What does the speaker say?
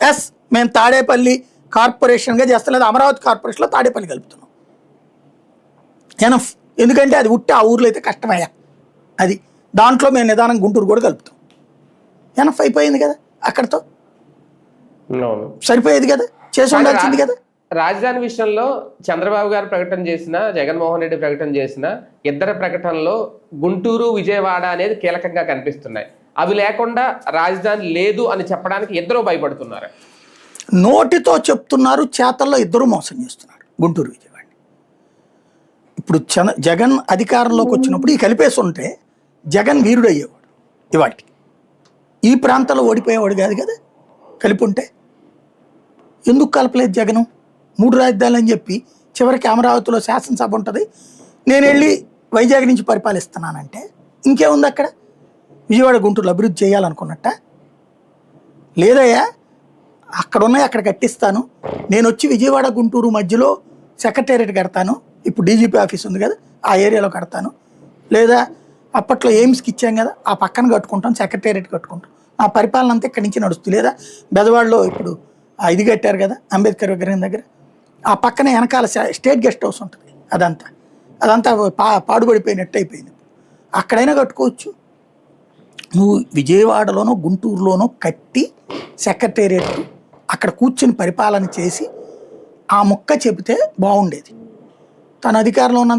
Yes మేము తాడేపల్లి కార్పొరేషన్గా చేస్తాం, లేదా అమరావతి కార్పొరేషన్లో తాడేపల్లి కలుపుతున్నాం. ఎనఫ్. ఎందుకంటే అది ఉట్టి ఆ ఊర్లో అయితే కష్టమయ్యా, అది దాంట్లో మేము నిదానం గుంటూరు కూడా కలుపుతాం. ఎనఫ్ అయిపోయింది కదా, అక్కడతో సరిపోయేది కదా, చేసి ఉండాల్సింది కదా. రాజధాని విషయంలో చంద్రబాబు గారు ప్రకటన చేసిన, జగన్మోహన్ రెడ్డి ప్రకటన చేసిన ఇద్దరు ప్రకటనలో గుంటూరు విజయవాడ అనేది కీలకంగా కనిపిస్తున్నాయి. అవి లేకుండా రాజధాని లేదు అని చెప్పడానికి ఇద్దరు భయపడుతున్నారు. నోటితో చెప్తున్నారు, చేతల్లో ఇద్దరు మోసం చేస్తున్నారు గుంటూరు విజయవాడ. ఇప్పుడు జగన్ అధికారంలోకి వచ్చినప్పుడు ఈ కలిపేసి ఉంటే జగన్ వీరుడు అయ్యేవాడు, ఇవాటి ఈ ప్రాంతంలో ఓడిపోయేవాడు కాదు కదా కలిపి ఉంటే. ఎందుకు కలపలేదు జగను? 3 రాజధానులు అని చెప్పి చివరికి అమరావతిలో శాసనసభ ఉంటుంది, నేను వెళ్ళి వైజాగ్ నుంచి పరిపాలిస్తున్నానంటే ఇంకేముంది అక్కడ? విజయవాడ గుంటూరులో అభివృద్ధి చేయాలనుకున్నట్ట లేదయ్యా, అక్కడ ఉన్నాయి అక్కడ కట్టిస్తాను, నేను వచ్చి విజయవాడ గుంటూరు మధ్యలో సెక్రటేరియట్ కడతాను, ఇప్పుడు డీజీపీ ఆఫీస్ ఉంది కదా ఆ ఏరియాలో కడతాను, లేదా అప్పట్లో ఎయిమ్స్కి ఇచ్చాం కదా ఆ పక్కన కట్టుకుంటాం, సెక్రటేరియట్ కట్టుకుంటాం, ఆ పరిపాలన అంతా ఇక్కడి నుంచి నడుస్తుంది. లేదా బెజవాడలో ఇప్పుడు ఇది కట్టారు కదా అంబేద్కర్ విగ్రహం దగ్గర, ఆ పక్కన వెనకాల స్టేట్ గెస్ట్ హౌస్ ఉంటుంది, అదంతా పాడుపడిపోయినట్టు అయిపోయింది. అక్కడైనా కట్టుకోవచ్చు. నువ్వు విజయవాడలోనో గుంటూరులోనో కట్టి సెక్రటేరియట్ అక్కడ కూర్చొని పరిపాలన చేసి ఆ మొక్క చెబితే బాగుండేది. తన అధికారంలో ఉన్న